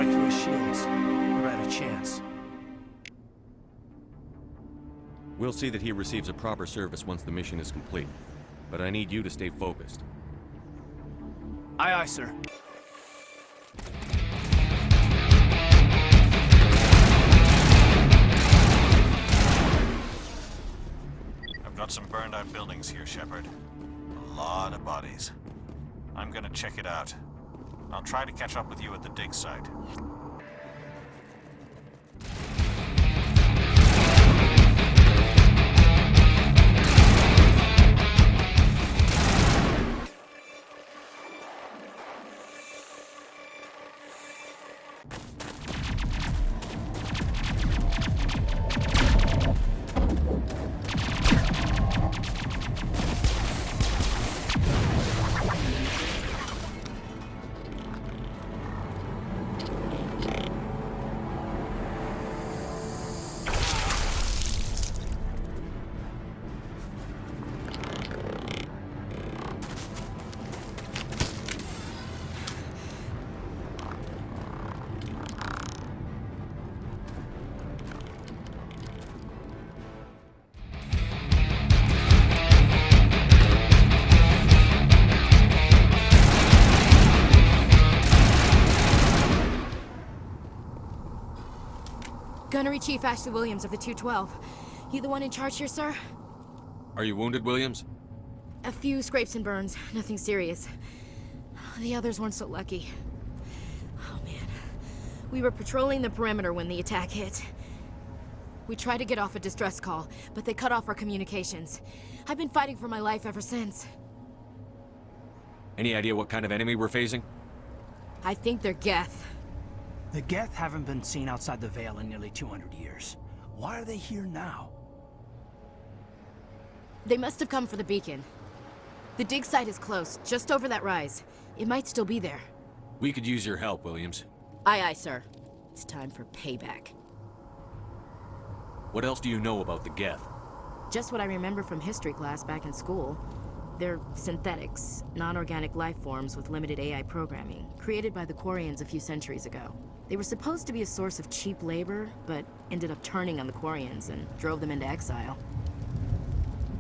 strike through his shields. Never had a chance. We'll see that he receives a proper service once the mission is complete. But I need you to stay focused. Aye, aye, sir. I've got some burned out buildings here, Shepard. A lot of bodies. I'm gonna check it out. I'll try to catch up with you at the dig site. Gunnery Chief Ashley Williams of the 212. You the one in charge here, sir? Are you wounded, Williams? A few scrapes and burns, nothing serious. The others weren't so lucky. Oh man. We were patrolling the perimeter when the attack hit. We tried to get off a distress call, but they cut off our communications. I've been fighting for my life ever since. Any idea what kind of enemy we're facing? I think they're Geth. The Geth haven't been seen outside the Veil in nearly 200 years. Why are they here now? They must have come for the beacon. The dig site is close, just over that rise. It might still be there. We could use your help, Williams. Aye, aye, sir. It's time for payback. What else do you know about the Geth? Just what I remember from history class back in school. They're synthetics, non-organic life forms with limited AI programming, created by the Quarians a few centuries ago. They were supposed to be a source of cheap labor, but ended up turning on the Quarians and drove them into exile.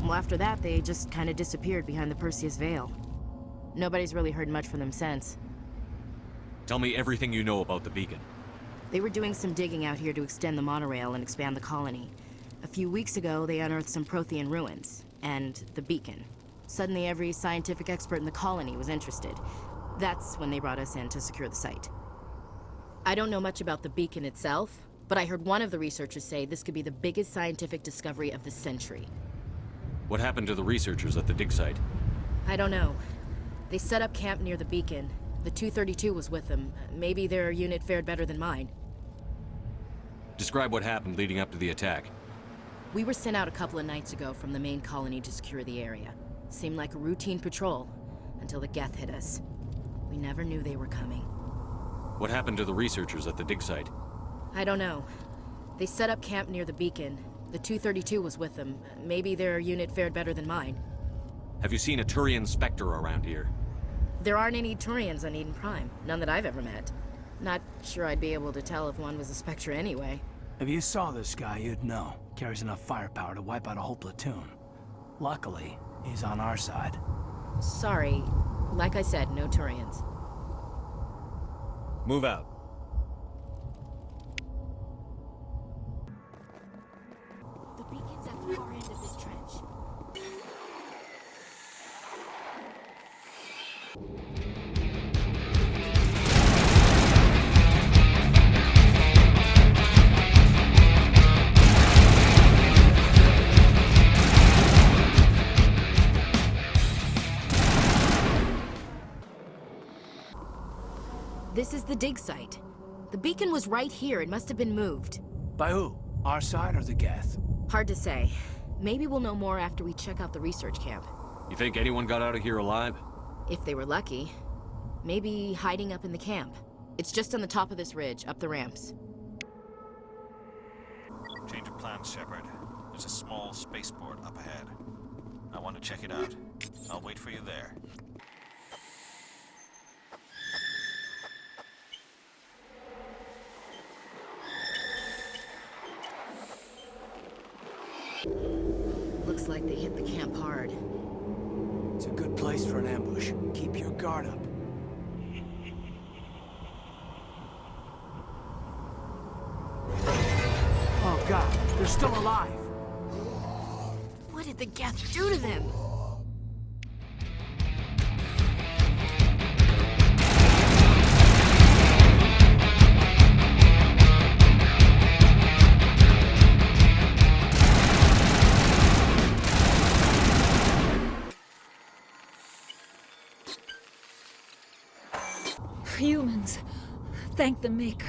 Well, after that, they just kind of disappeared behind the Perseus Veil. Nobody's really heard much from them since. Tell me everything you know about the beacon. They were doing some digging out here to extend the monorail and expand the colony. A few weeks ago, they unearthed some Prothean ruins, and the beacon. Suddenly, every scientific expert in the colony was interested. That's when they brought us in to secure the site. I don't know much about the beacon itself, but I heard one of the researchers say this could be the biggest scientific discovery of the century. What happened to the researchers at the dig site? I don't know. They set up camp near the beacon. The 232 was with them. Maybe their unit fared better than mine. Describe what happened leading up to the attack. We were sent out a couple of nights ago from the main colony to secure the area. Seemed like a routine patrol, until the Geth hit us. We never knew they were coming. What happened to the researchers at the dig site? I don't know. They set up camp near the beacon. The 232 was with them. Maybe their unit fared better than mine. Have you seen a Turian Spectre around here? There aren't any Turians on Eden Prime. None that I've ever met. Not sure I'd be able to tell if one was a Spectre anyway. If you saw this guy, you'd know. Carries enough firepower to wipe out a whole platoon. Luckily, he's on our side. Sorry. Like I said, no Turians. Move out. The beacon's at the far end of this trench. This is the dig site. The beacon was right here. It must have been moved. By who? Our side or the Geth? Hard to say. Maybe we'll know more after we check out the research camp. You think anyone got out of here alive? If they were lucky. Maybe hiding up in the camp. It's just on the top of this ridge, up the ramps. Change of plans, Shepard. There's a small spaceport up ahead. I want to check it out. I'll wait for you there. Looks like they hit the camp hard. It's a good place for an ambush. Keep your guard up. Oh god, they're still alive! What did the Geth do to them? Humans. Thank the Maker.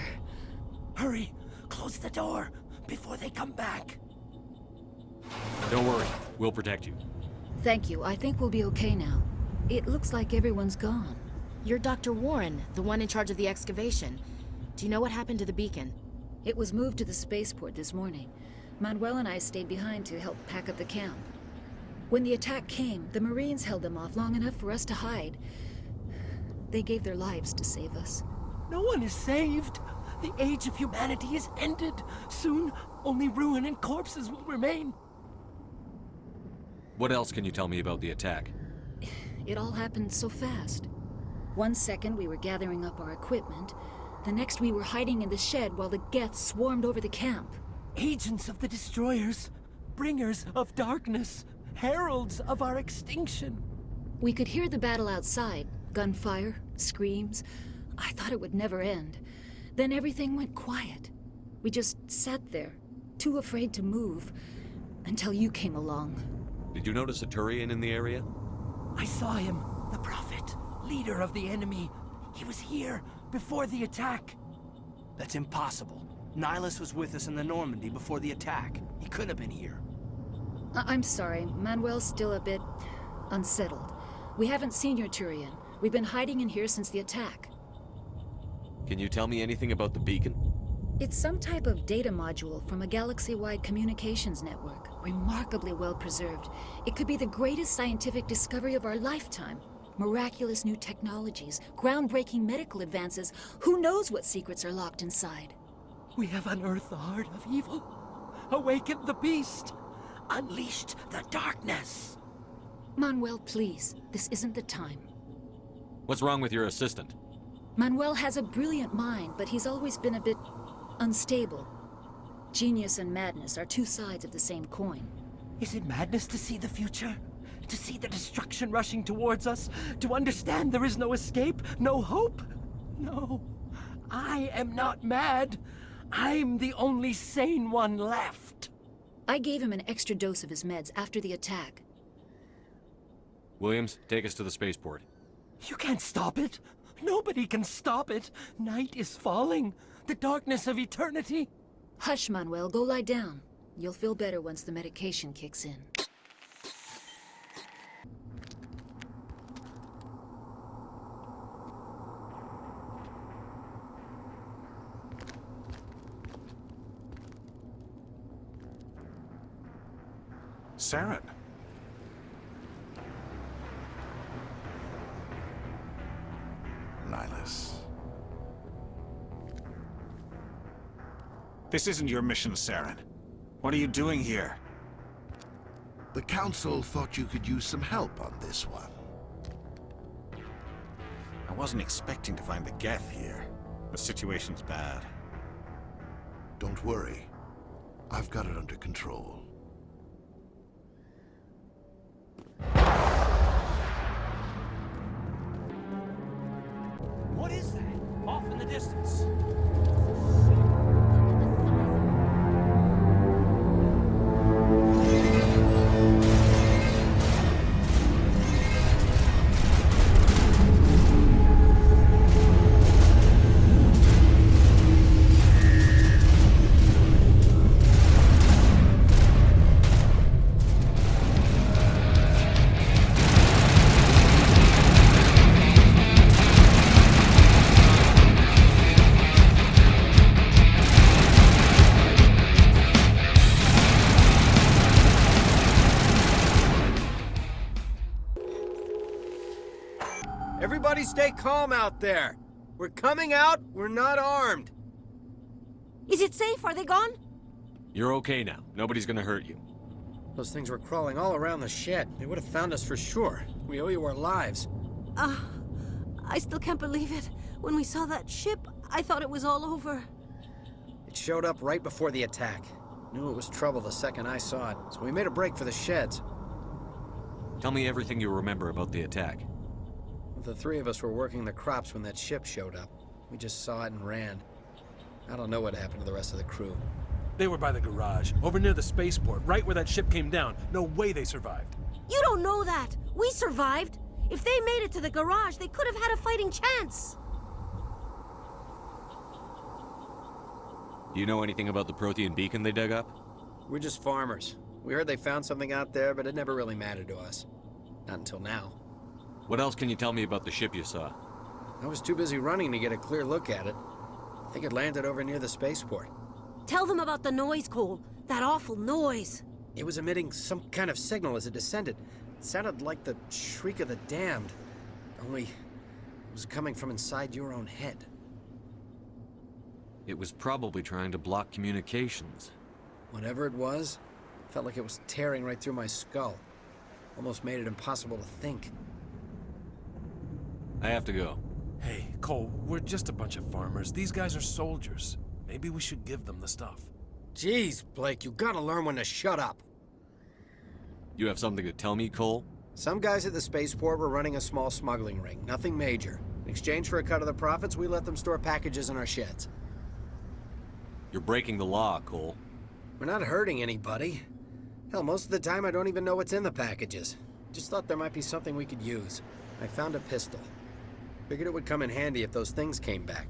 Hurry! Close the door before they come back! Don't worry, we'll protect you. Thank you. I think we'll be okay now. It looks like everyone's gone. You're Dr. Warren, the one in charge of the excavation. Do you know what happened to the beacon? It was moved to the spaceport this morning. Manuel and I stayed behind to help pack up the camp. When the attack came, the Marines held them off long enough for us to hide. They gave their lives to save us. No one is saved! The age of humanity is ended! Soon, only ruin and corpses will remain! What else can you tell me about the attack? It all happened so fast. 1 second we were gathering up our equipment. The next we were hiding in the shed while the Geth swarmed over the camp. Agents of the Destroyers, bringers of darkness, heralds of our extinction. We could hear the battle outside. Gunfire, screams. I thought it would never end. Then everything went quiet. We just sat there, too afraid to move, until you came along. Did you notice a Turian in the area? I saw him, the Prophet, leader of the enemy. He was here before the attack. That's impossible. Nihilus was with us in the Normandy before the attack. He couldn't have been here. I'm sorry, Manuel's still a bit unsettled. We haven't seen your Turian. We've been hiding in here since the attack. Can you tell me anything about the beacon? It's some type of data module from a galaxy-wide communications network. Remarkably well preserved. It could be the greatest scientific discovery of our lifetime. Miraculous new technologies, groundbreaking medical advances. Who knows what secrets are locked inside? We have unearthed the heart of evil, awakened the beast, unleashed the darkness. Manuel, please. This isn't the time. What's wrong with your assistant? Manuel has a brilliant mind, but he's always been a bit unstable. Genius and madness are two sides of the same coin. Is it madness to see the future? To see the destruction rushing towards us? To understand there is no escape? No hope? No. I am not mad. I'm the only sane one left. I gave him an extra dose of his meds after the attack. Williams, take us to the spaceport. You can't stop it. Nobody can stop it. Night is falling. The darkness of eternity. Hush, Manuel. Go lie down. You'll feel better once the medication kicks in. Saren. Nihilus. This isn't your mission, Saren. What are you doing here? The Council thought you could use some help on this one. I wasn't expecting to find the Geth here. The situation's bad. Don't worry. I've got it under control. What is that? Off in the distance. Everybody stay calm out there. We're coming out, we're not armed. Is it safe? Are they gone? You're okay now. Nobody's gonna hurt you. Those things were crawling all around the shed. They would have found us for sure. We owe you our lives. I still can't believe it. When we saw that ship, I thought it was all over. It showed up right before the attack. Knew it was trouble the second I saw it, so we made a break for the sheds. Tell me everything you remember about the attack. The three of us were working the crops when that ship showed up. We just saw it and ran. I don't know what happened to the rest of the crew. They were by the garage, over near the spaceport, right where that ship came down. No way they survived. You don't know that. We survived. If they made it to the garage, they could have had a fighting chance. Do you know anything about the Prothean beacon they dug up? We're just farmers. We heard they found something out there, but it never really mattered to us. Not until now. What else can you tell me about the ship you saw? I was too busy running to get a clear look at it. I think it landed over near the spaceport. Tell them about the noise, Cole. That awful noise. It was emitting some kind of signal as it descended. It sounded like the shriek of the damned. Only, it was coming from inside your own head. It was probably trying to block communications. Whatever it was, felt like it was tearing right through my skull. Almost made it impossible to think. I have to go. Hey, Cole, we're just a bunch of farmers. These guys are soldiers. Maybe we should give them the stuff. Jeez, Blake, you gotta learn when to shut up. You have something to tell me, Cole? Some guys at the spaceport were running a small smuggling ring, nothing major. In exchange for a cut of the profits, we let them store packages in our sheds. You're breaking the law, Cole. We're not hurting anybody. Hell, most of the time I don't even know what's in the packages. Just thought there might be something we could use. I found a pistol. Figured it would come in handy if those things came back.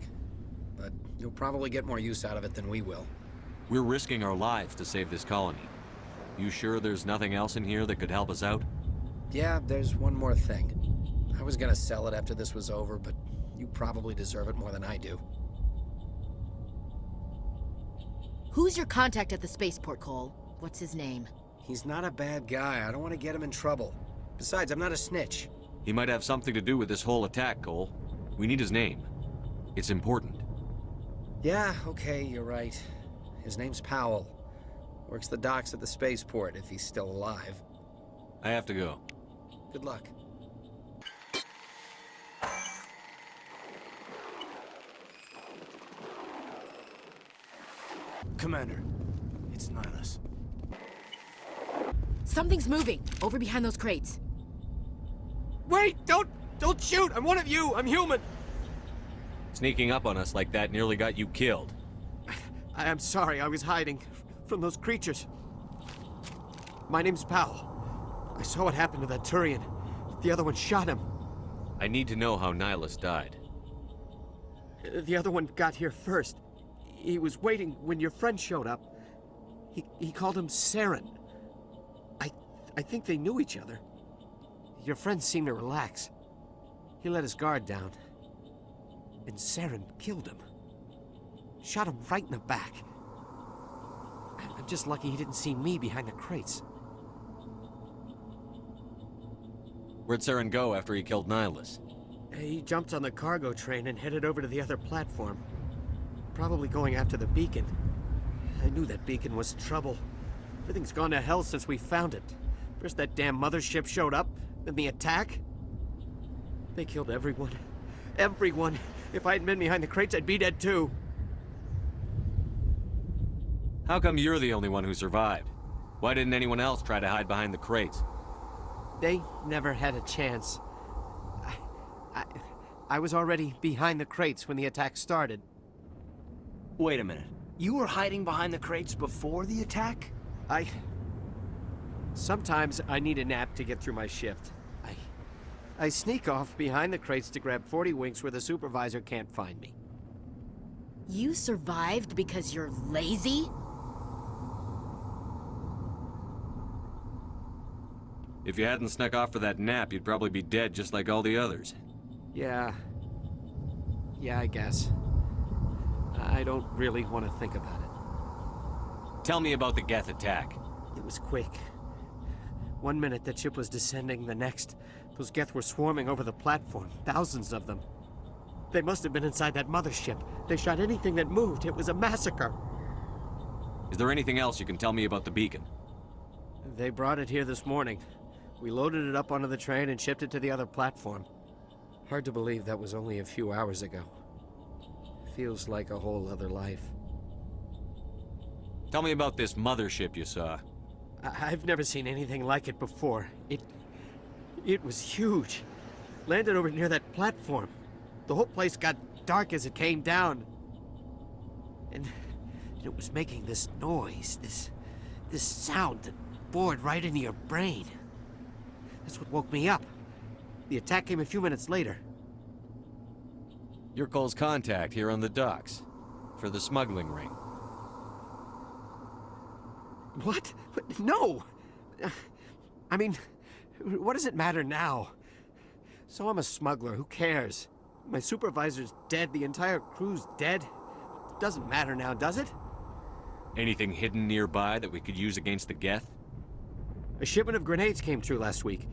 But you'll probably get more use out of it than we will. We're risking our lives to save this colony. You sure there's nothing else in here that could help us out? Yeah, there's one more thing. I was gonna sell it after this was over, but you probably deserve it more than I do. Who's your contact at the spaceport, Cole? What's his name? He's not a bad guy. I don't want to get him in trouble. Besides, I'm not a snitch. He might have something to do with this whole attack, Cole. We need his name. It's important. Yeah, okay, you're right. His name's Powell. Works the docks at the spaceport, if he's still alive. I have to go. Good luck. Commander, it's Nihilus. Something's moving, over behind those crates. Wait! Don't shoot! I'm one of you! I'm human! Sneaking up on us like that nearly got you killed. I'm sorry, I was hiding from those creatures. My name's Powell. I saw what happened to that Turian. The other one shot him. I need to know how Nihilus died. The other one got here first. He was waiting when your friend showed up. He called him Saren. I think they knew each other. Your friend seemed to relax. He let his guard down. And Saren killed him. Shot him right in the back. I'm just lucky he didn't see me behind the crates. Where'd Saren go after he killed Nihilus? He jumped on the cargo train and headed over to the other platform. Probably going after the beacon. I knew that beacon was trouble. Everything's gone to hell since we found it. First that damn mothership showed up, then the attack. They killed everyone. Everyone. If I hadn't been behind the crates, I'd be dead too. How come you're the only one who survived? Why didn't anyone else try to hide behind the crates? They never had a chance. I was already behind the crates when the attack started. Wait a minute. You were hiding behind the crates before the attack? Sometimes I need a nap to get through my shift. I sneak off behind the crates to grab 40 winks where the supervisor can't find me. You survived because you're lazy? If you hadn't snuck off for that nap, you'd probably be dead just like all the others. Yeah, I guess. I don't really want to think about it. Tell me about the Geth attack. It was quick. 1 minute the ship was descending, the next, those Geth were swarming over the platform, thousands of them. They must have been inside that mothership. They shot anything that moved. It was a massacre. Is there anything else you can tell me about the beacon? They brought it here this morning. We loaded it up onto the train and shipped it to the other platform. Hard to believe that was only a few hours ago. Feels like a whole other life. Tell me about this mothership you saw. I've never seen anything like it before. It was huge. Landed over near that platform. The whole place got dark as it came down. And it was making this noise, this sound that bored right into your brain. That's what woke me up. The attack came a few minutes later. Your call's contact here on the docks. For the smuggling ring. What? No! I mean, what does it matter now? So I'm a smuggler, who cares? My supervisor's dead, the entire crew's dead. Doesn't matter now, does it? Anything hidden nearby that we could use against the Geth? A shipment of grenades came through last week.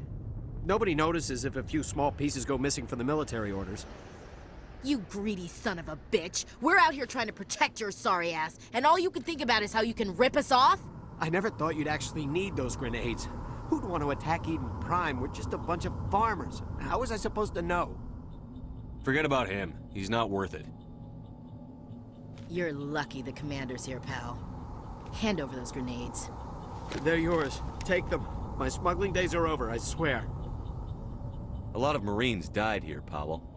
Nobody notices if a few small pieces go missing from the military orders. You greedy son of a bitch. We're out here trying to protect your sorry ass, and all you can think about is how you can rip us off? I never thought you'd actually need those grenades. Who'd want to attack Eden Prime? We're just a bunch of farmers. How was I supposed to know? Forget about him. He's not worth it. You're lucky the commander's here, pal. Hand over those grenades. They're yours. Take them. My smuggling days are over, I swear. A lot of Marines died here, Powell.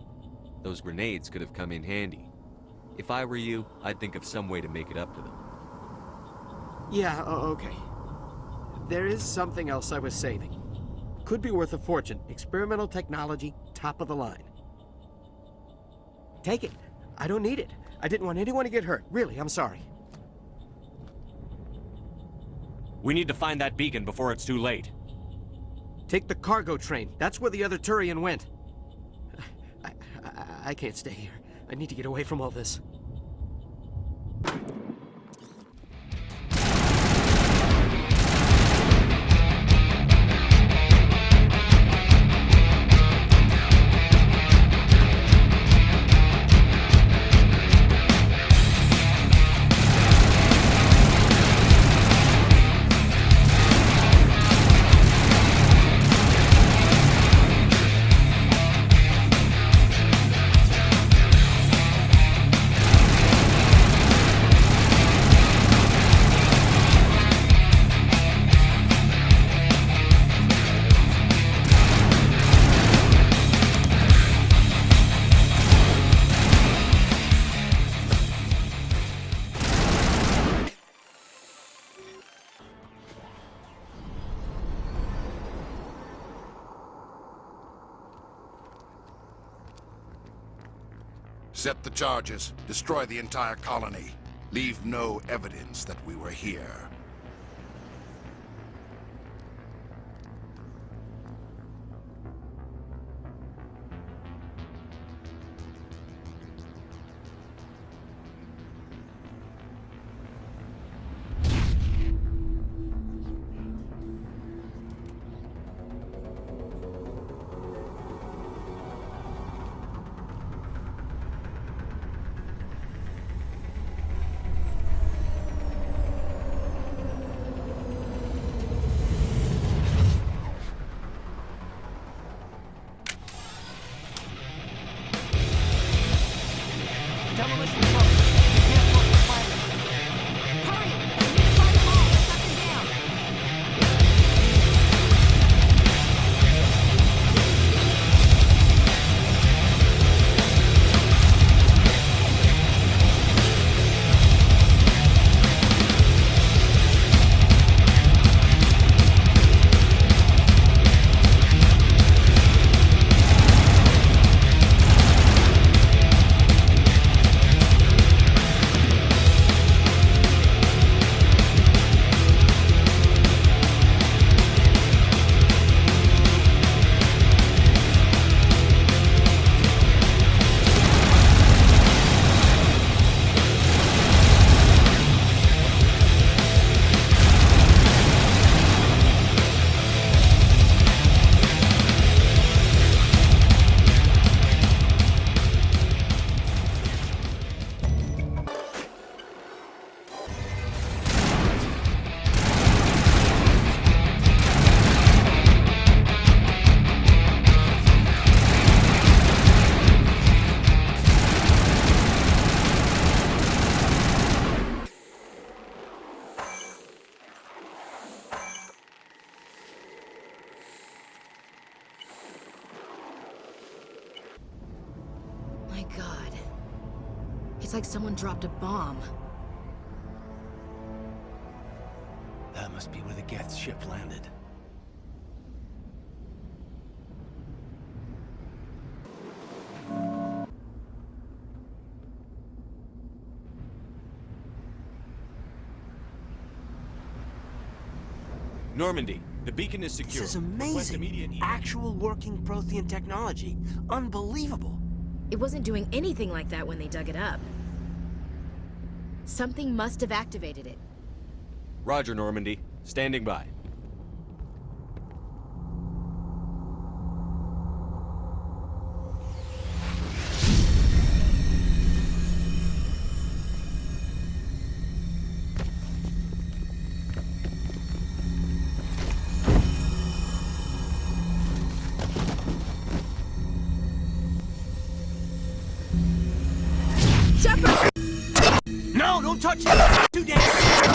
Those grenades could have come in handy. If I were you, I'd think of some way to make it up to them. Yeah, okay. There is something else I was saving. Could be worth a fortune. Experimental technology, top of the line. Take it. I don't need it. I didn't want anyone to get hurt. Really, I'm sorry. We need to find that beacon before it's too late. Take the cargo train. That's where the other Turian went. I can't stay here. I need to get away from all this. Set the charges. Destroy the entire colony. Leave no evidence that we were here. Demolition close. You can't block the fire. Hurry! Fight them all! Shut them down! Looks like someone dropped a bomb. That must be where the Geth ship landed. Normandy, the beacon is secure. This is Request amazing. immediate Actual working Prothean technology. Unbelievable. It wasn't doing anything like that when they dug it up. Something must have activated it. Roger, Normandy. Standing by. No, don't touch it! Too dangerous!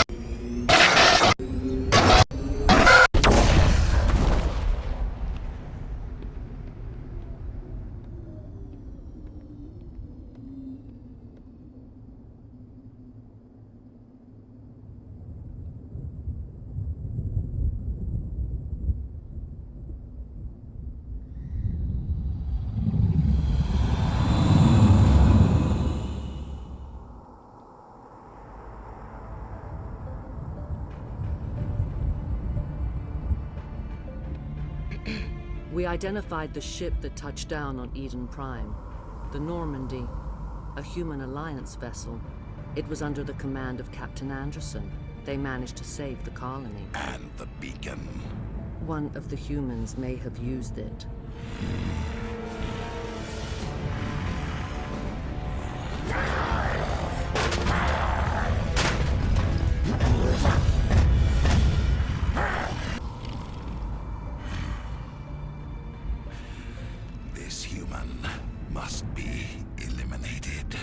We identified the ship that touched down on Eden Prime. The Normandy, a human alliance vessel. It was under the command of Captain Anderson. They managed to save the colony. And the beacon. One of the humans may have used it. This human must be eliminated.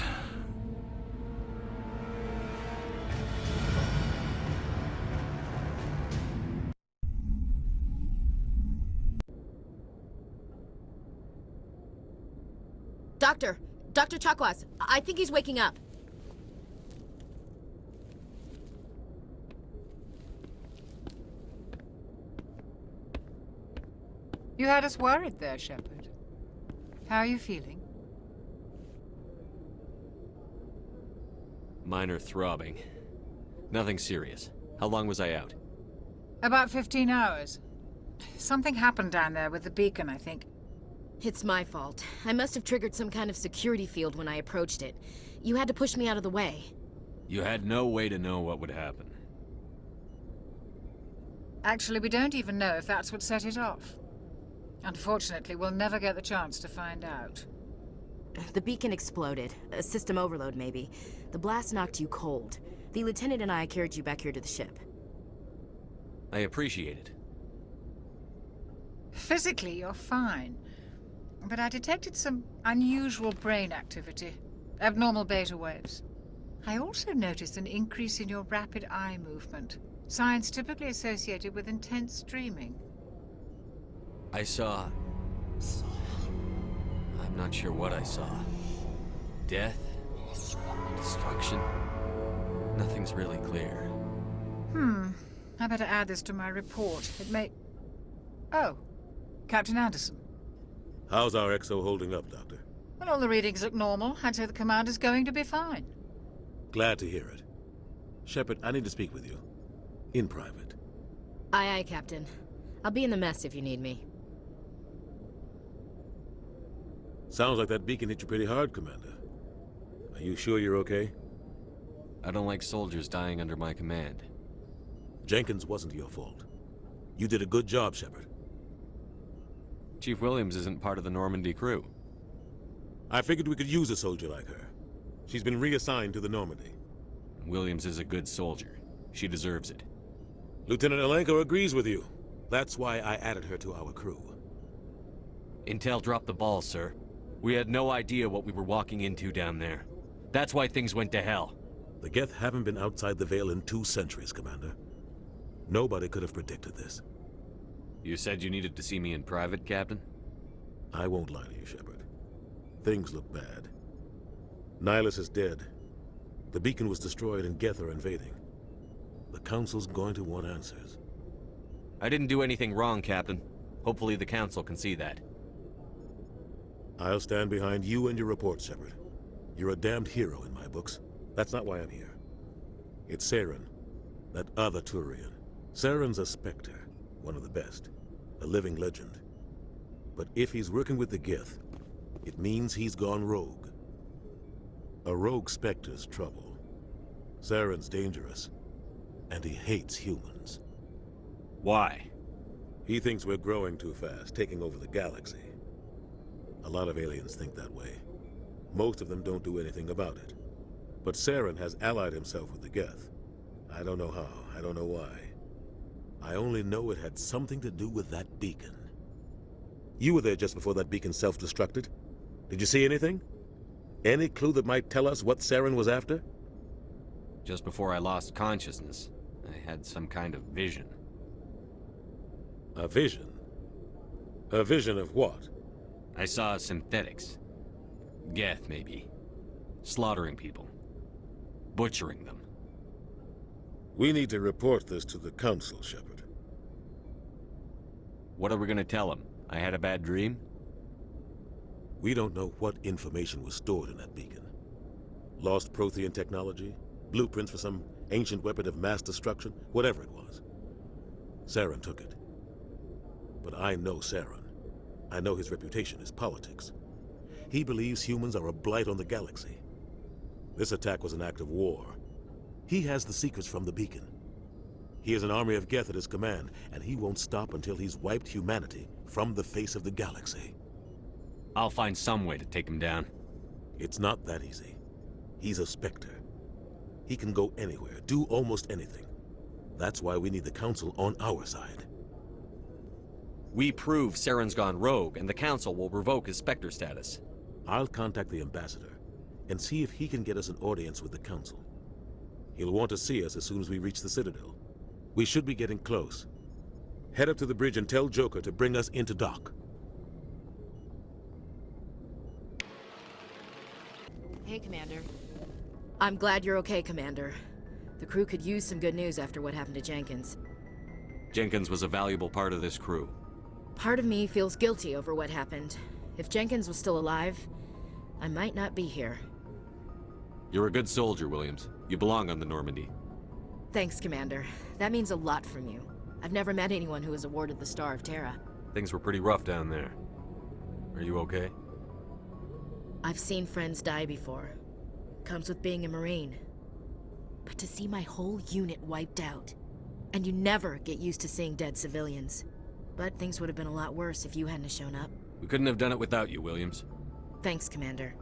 Dr. Chakwas, I think he's waking up. You had us worried there, Shepard. How are you feeling? Minor throbbing. Nothing serious. How long was I out? About 15 hours. Something happened down there with the beacon, I think. It's my fault. I must have triggered some kind of security field when I approached it. You had to push me out of the way. You had no way to know what would happen. Actually, we don't even know if that's what set it off. Unfortunately, we'll never get the chance to find out. The beacon exploded. A system overload, maybe. The blast knocked you cold. The lieutenant and I carried you back here to the ship. I appreciate it. Physically, you're fine. But I detected some unusual brain activity. Abnormal beta waves. I also noticed an increase in your rapid eye movement. Signs typically associated with intense dreaming. I saw... I'm not sure what I saw. Death? Destruction? Nothing's really clear. I better add this to my report. It may... Oh, Captain Anderson. How's our XO holding up, Doctor? Well, all the readings look normal. I'd say the commander's going to be fine. Glad to hear it. Shepard, I need to speak with you. In private. Aye, Captain. I'll be in the mess if you need me. Sounds like that beacon hit you pretty hard, Commander. Are you sure you're okay? I don't like soldiers dying under my command. Jenkins wasn't your fault. You did a good job, Shepard. Chief Williams isn't part of the Normandy crew. I figured we could use a soldier like her. She's been reassigned to the Normandy. Williams is a good soldier. She deserves it. Lieutenant Alenko agrees with you. That's why I added her to our crew. Intel dropped the ball, sir. We had no idea what we were walking into down there. That's why things went to hell. The Geth haven't been outside the Veil in 2 centuries, Commander. Nobody could have predicted this. You said you needed to see me in private, Captain? I won't lie to you, Shepard. Things look bad. Nihilus is dead, The beacon was destroyed and Geth are invading. The Council's going to want answers. I didn't do anything wrong, Captain. Hopefully the Council can see that. I'll stand behind you and your report, Shepard. You're a damned hero in my books. That's not why I'm here. It's Saren, that other Turian. Saren's a Spectre, one of the best. A living legend. But if he's working with the Geth, it means he's gone rogue. A rogue Spectre's trouble. Saren's dangerous, and he hates humans. Why? He thinks we're growing too fast, taking over the galaxy. A lot of aliens think that way. Most of them don't do anything about it. But Saren has allied himself with the Geth. I don't know how, I don't know why. I only know it had something to do with that beacon. You were there just before that beacon self-destructed. Did you see anything? Any clue that might tell us what Saren was after? Just before I lost consciousness, I had some kind of vision. A vision? A vision of what? I saw synthetics. Geth, maybe. Slaughtering people. Butchering them. We need to report this to the Council, Shepard. What are we gonna tell them? I had a bad dream? We don't know what information was stored in that beacon. Lost Prothean technology? Blueprints for some ancient weapon of mass destruction? Whatever it was. Saren took it. But I know Saren. I know his reputation is politics. He believes humans are a blight on the galaxy. This attack was an act of war. He has the secrets from the beacon. He has an army of Geth at his command, and he won't stop until he's wiped humanity from the face of the galaxy. I'll find some way to take him down. It's not that easy. He's a Spectre. He can go anywhere, do almost anything. That's why we need the Council on our side. We prove Saren's gone rogue, and the Council will revoke his Spectre status. I'll contact the Ambassador, and see if he can get us an audience with the Council. He'll want to see us as soon as we reach the Citadel. We should be getting close. Head up to the bridge and tell Joker to bring us into dock. Hey, Commander. I'm glad you're okay, Commander. The crew could use some good news after what happened to Jenkins. Jenkins was a valuable part of this crew. Part of me feels guilty over what happened. If Jenkins was still alive, I might not be here. You're a good soldier, Williams. You belong on the Normandy. Thanks, Commander. That means a lot from you. I've never met anyone who was awarded the Star of Terra. Things were pretty rough down there. Are you okay? I've seen friends die before. Comes with being a Marine. But to see my whole unit wiped out, and you never get used to seeing dead civilians. But things would have been a lot worse if you hadn't shown up. We couldn't have done it without you, Williams. Thanks, Commander.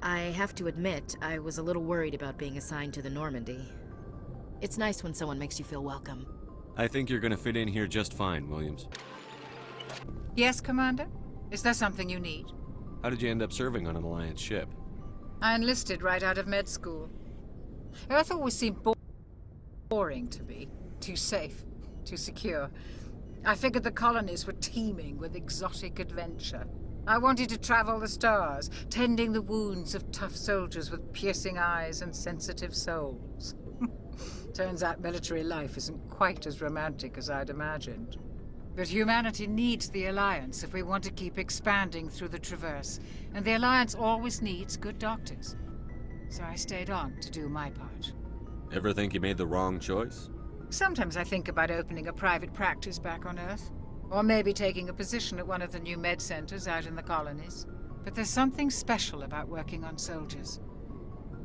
I have to admit, I was a little worried about being assigned to the Normandy. It's nice when someone makes you feel welcome. I think you're gonna fit in here just fine, Williams. Yes, Commander? Is there something you need? How did you end up serving on an Alliance ship? I enlisted right out of med school. Earth always seemed boring to me. Too safe, too secure. I figured the colonies were teeming with exotic adventure. I wanted to travel the stars, tending the wounds of tough soldiers with piercing eyes and sensitive souls. Turns out military life isn't quite as romantic as I'd imagined. But humanity needs the Alliance if we want to keep expanding through the Traverse, and the Alliance always needs good doctors. So I stayed on to do my part. Ever think you made the wrong choice? Sometimes I think about opening a private practice back on Earth. Or maybe taking a position at one of the new med centers out in the colonies. But there's something special about working on soldiers.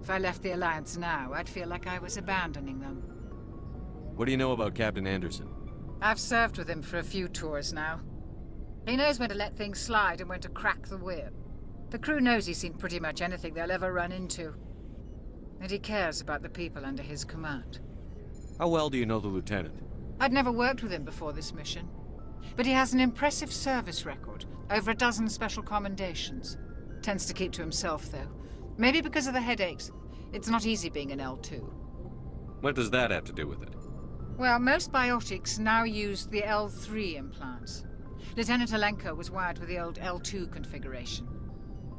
If I left the Alliance now, I'd feel like I was abandoning them. What do you know about Captain Anderson? I've served with him for a few tours now. He knows when to let things slide and when to crack the whip. The crew knows he's seen pretty much anything they'll ever run into. And he cares about the people under his command. How well do you know the Lieutenant? I'd never worked with him before this mission. But he has an impressive service record, over a dozen special commendations. Tends to keep to himself, though. Maybe because of the headaches. It's not easy being an L2. What does that have to do with it? Well, most biotics now use the L3 implants. Lieutenant Alenko was wired with the old L2 configuration.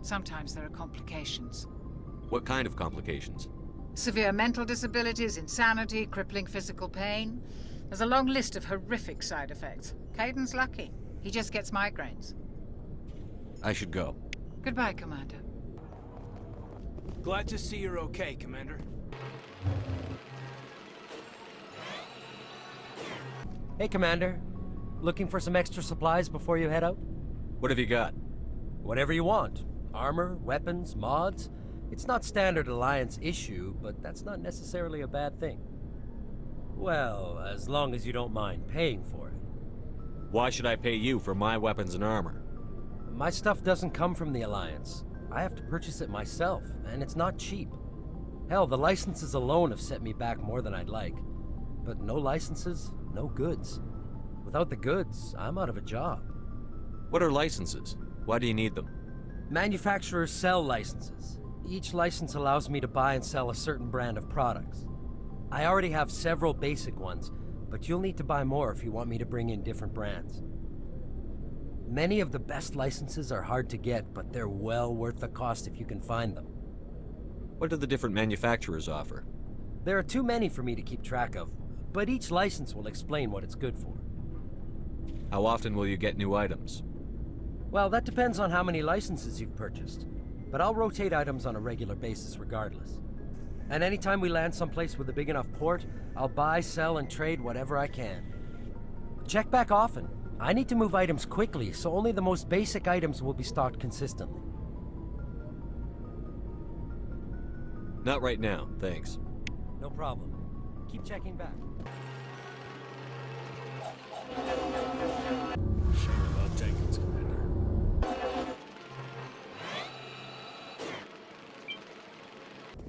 Sometimes there are complications. What kind of complications? Severe mental disabilities, insanity, crippling physical pain. There's a long list of horrific side effects. Caden's lucky. He just gets migraines. I should go. Goodbye, Commander. Glad to see you're okay, Commander. Hey, Commander. Looking for some extra supplies before you head out? What have you got? Whatever you want. Armor, weapons, mods. It's not standard Alliance issue, but that's not necessarily a bad thing. Well, as long as you don't mind paying for it. Why should I pay you for my weapons and armor? My stuff doesn't come from the Alliance. I have to purchase it myself, and it's not cheap. Hell, the licenses alone have set me back more than I'd like. But no licenses, no goods. Without the goods, I'm out of a job. What are licenses? Why do you need them? Manufacturers sell licenses. Each license allows me to buy and sell a certain brand of products. I already have several basic ones, but you'll need to buy more if you want me to bring in different brands. Many of the best licenses are hard to get, but they're well worth the cost if you can find them. What do the different manufacturers offer? There are too many for me to keep track of, but each license will explain what it's good for. How often will you get new items? Well, that depends on how many licenses you've purchased, but I'll rotate items on a regular basis regardless. And anytime we land someplace with a big enough port, I'll buy, sell, and trade whatever I can. Check back often. I need to move items quickly, so only the most basic items will be stocked consistently. Not right now, thanks. No problem. Keep checking back. Shame about Jenkins, Commander.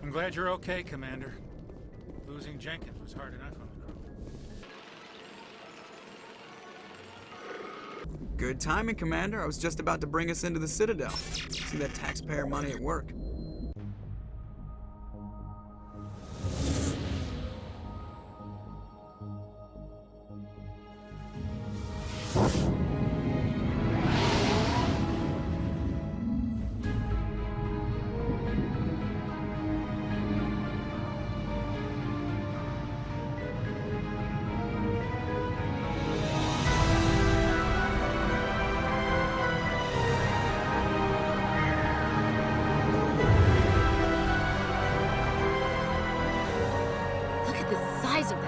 I'm glad you're okay, Commander. Losing Jenkins was hard enough on the crew. Good timing, Commander. I was just about to bring us into the Citadel. See that taxpayer money at work.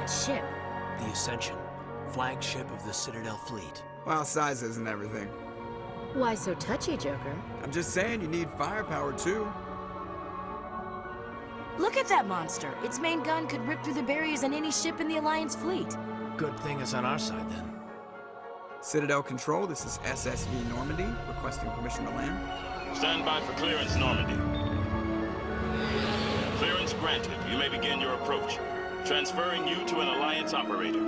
Ship. The Ascension, flagship of the Citadel fleet. Well, size isn't everything. Why so touchy, Joker? I'm just saying you need firepower, too. Look at that monster. Its main gun could rip through the barriers in any ship in the Alliance fleet. Good thing it's on our side, then. Citadel Control, this is SSV Normandy, requesting permission to land. Stand by for clearance, Normandy. Clearance granted. You may begin your approach. Transferring you to an Alliance operator.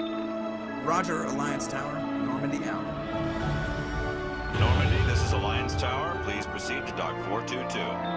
Roger, Alliance Tower. Normandy out. Normandy, this is Alliance Tower. Please proceed to Dock 422.